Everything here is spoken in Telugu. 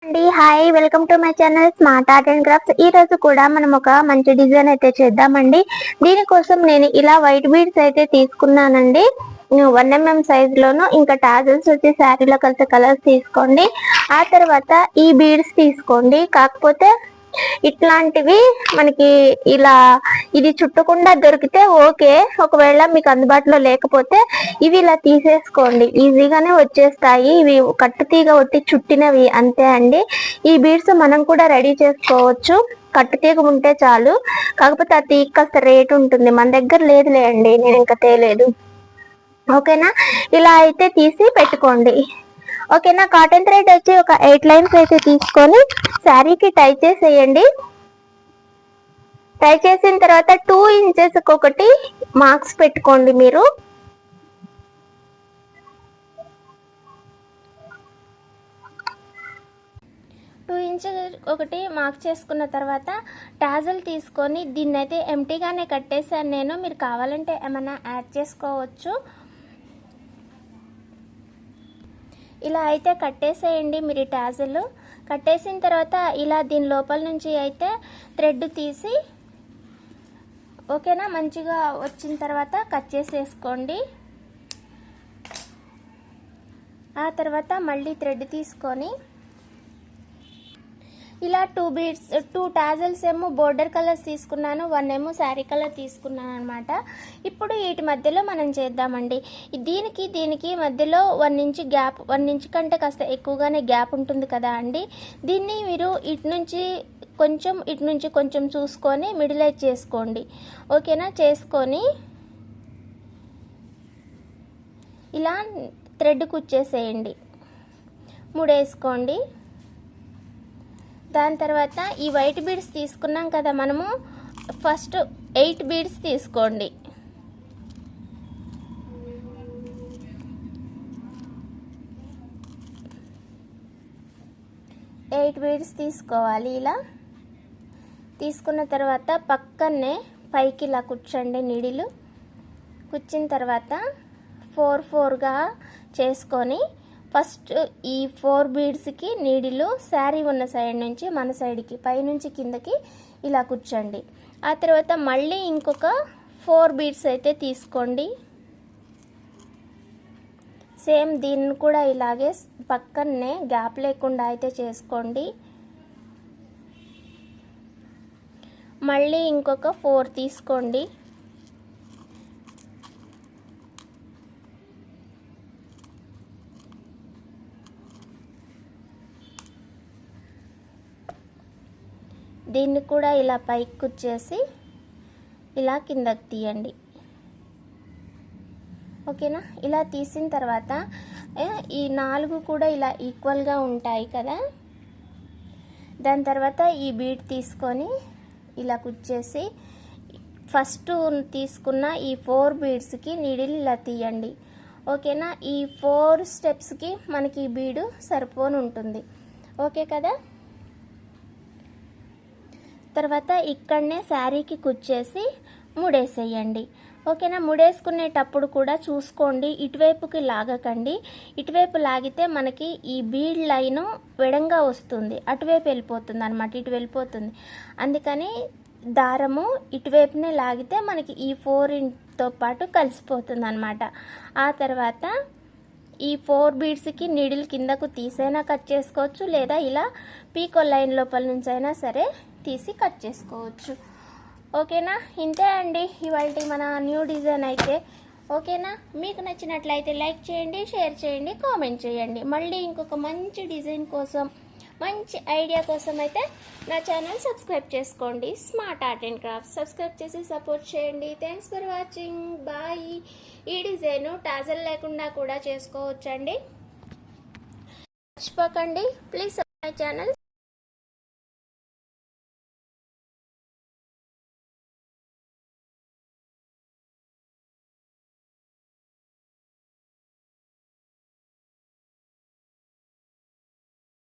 అండి hi welcome to my channel smart art and crafts. ఈ రోజు కూడా మనం ఒక మంచి డిజైన్ అయితే చేద్దామండి. దీనికోసం నేను ఇలా వైట్ బీడ్స్ అయితే తీసుకున్నానండి. 1mm సైజ్ లోను, ఇంకా టాజల్స్ వచ్చి శారీలో కలిసి కలర్స్ తీసుకోండి. ఆ తర్వాత ఈ బీడ్స్ తీసుకోండి. కాకపోతే ఇట్లాంటివి మనకి ఇలా ఇది చుట్టకుండా దొరికితే ఓకే, ఒకవేళ మీకు అందుబాటులో లేకపోతే ఇవి ఇలా తీసేసుకోండి, ఈజీగానే వచ్చేస్తాయి. ఇవి కట్టుతీగ ఒట్టి చుట్టినవి అంతే అండి. ఈ బీడ్స్ మనం కూడా రెడీ చేసుకోవచ్చు, కట్టుతీగ ఉంటే చాలు. కాకపోతే ఆ తీగ కాస్త రేట్ ఉంటుంది, మన దగ్గర లేదులే అండి, నేను ఇంకా తేలేదు. ఓకేనా, ఇలా అయితే తీసి పెట్టుకోండి. ఓకేనా, కాటన్ థ్రెడ్ వచ్చి ఒక 8 లైన్స్ అయితే తీసుకొని శారీకి టై చేసేయండి. టై చేసిన తర్వాత 2 ఇంచెస్ ఒకటి మార్క్స్ పెట్టుకోండి. మీరు 2 ఇంచెస్ ఒకటి మార్క్ చేసుకున్న తర్వాత టాజల్ తీసుకొని దీన్ని అయితే ఎంటీగానే కట్టేసాను నేను. మీరు కావాలంటే ఏమైనా యాడ్ చేసుకోవచ్చు. ఇలా అయితే కట్టేసేయండి మీరు టాజల్. కట్టేసిన తర్వాత ఇలా దీని లోపల నుంచి అయితే థ్రెడ్ తీసి ఓకేనా, మంచిగా వచ్చిన తర్వాత కట్ చేసేసుకోండి. ఆ తర్వాత మళ్ళీ థ్రెడ్ తీసుకొని ఇలా 2 టాజల్స్ ఏమో బోర్డర్ కలర్స్ తీసుకున్నాను, 1 ఏమో శారీ కలర్ తీసుకున్నాను అనమాట. ఇప్పుడు వీటి మధ్యలో మనం చేద్దామండి. దీనికి మధ్యలో 1 ఇంచ్ గ్యాప్, 1 ఇంచ్ కంటే కాస్త ఎక్కువగానే గ్యాప్ ఉంటుంది కదా అండి. దీన్ని మీరు ఇటు నుంచి కొంచెం చూసుకొని మిడిలైజ్ చేసుకోండి. ఓకేనా, చేసుకొని ఇలా థ్రెడ్ కుచ్చేసేయండి, ముడేసుకోండి. దాని తర్వాత ఈ వైట్ బీడ్స్ తీసుకున్నాం కదా మనము, ఫస్ట్ 8 బీడ్స్ తీసుకోండి. 8 బీడ్స్ తీసుకోవాలి. ఇలా తీసుకున్న తర్వాత పక్కనే పైకి ఇలా కూర్చోండి, నీడిలు కూర్చిన తర్వాత 4 చేసుకొని ఫస్ట్ ఈ 4 బీడ్స్కి నీడిలు శారీ ఉన్న సైడ్ నుంచి మన సైడ్కి పైనుంచి కిందకి ఇలా కూర్చోండి. ఆ తర్వాత మళ్ళీ ఇంకొక 4 బీడ్స్ అయితే తీసుకోండి. సేమ్ దీన్ని కూడా ఇలాగే పక్కనే గ్యాప్ లేకుండా అయితే చేసుకోండి. మళ్ళీ ఇంకొక 4 తీసుకోండి. దీన్ని కూడా ఇలా పైకి కుచ్చేసి ఇలా కిందకి తీయండి. ఓకేనా, ఇలా తీసిన తర్వాత ఈ 4 కూడా ఇలా ఈక్వల్గా ఉంటాయి కదా. దాని తర్వాత ఈ బీడ్ తీసుకొని ఇలా కుచ్చేసి ఫస్ట్ తీసుకున్న ఈ 4 బీడ్స్కి నీడిల్ ఇలా తీయండి. ఓకేనా, ఈ 4 స్టెప్స్కి మనకి ఈ బీడు సరిపోని ఉంటుంది. ఓకే కదా. తర్వాత ఇక్కడనే శారీకి కుచ్చేసి ముడేసేయండి. ఓకేనా, ముడేసుకునేటప్పుడు కూడా చూసుకోండి, ఇటువైపుకి లాగకండి. ఇటువైపు లాగితే మనకి ఈ బీడ్ లైను వెడంగా వస్తుంది, అటువైపు వెళ్ళిపోతుంది అనమాట, ఇటు వెళ్ళిపోతుంది. అందుకని దారము ఇటువైపునే లాగితే మనకి ఈ 4తో పాటు కలిసిపోతుంది అనమాట. ఆ తర్వాత ఈ 4 బీడ్స్కి నీడిల్ కిందకు తీసైనా కట్ చేసుకోవచ్చు, లేదా ఇలా పీకో లైన్ లోపల నుంచి అయినా సరే తీసి కట్ చేసుకోవచ్చు. ఓకేనా, ఇంతే అండి ఇవాళ మన న్యూ డిజైన్ అయితే. ఓకేనా, మీకు నచ్చినట్లయితే లైక్ చేయండి, షేర్ చేయండి, కామెంట్ చేయండి. మళ్ళీ ఇంకొక మంచి డిజైన్ కోసం, మంచి ఐడియా కోసం అయితే నా ఛానల్ సబ్స్క్రైబ్ చేసుకోండి, smart art and crafts. Subscribe చేసి సపోర్ట్ చేయండి. Thanks for watching, bye. ఈ డిజైన్ టాజల్ లేకుండా కూడా చేసుకోవచ్చండి. మర్చిపోకండి, ప్లీజ్ సబ్స్క్రైబ్ మై ఛానల్.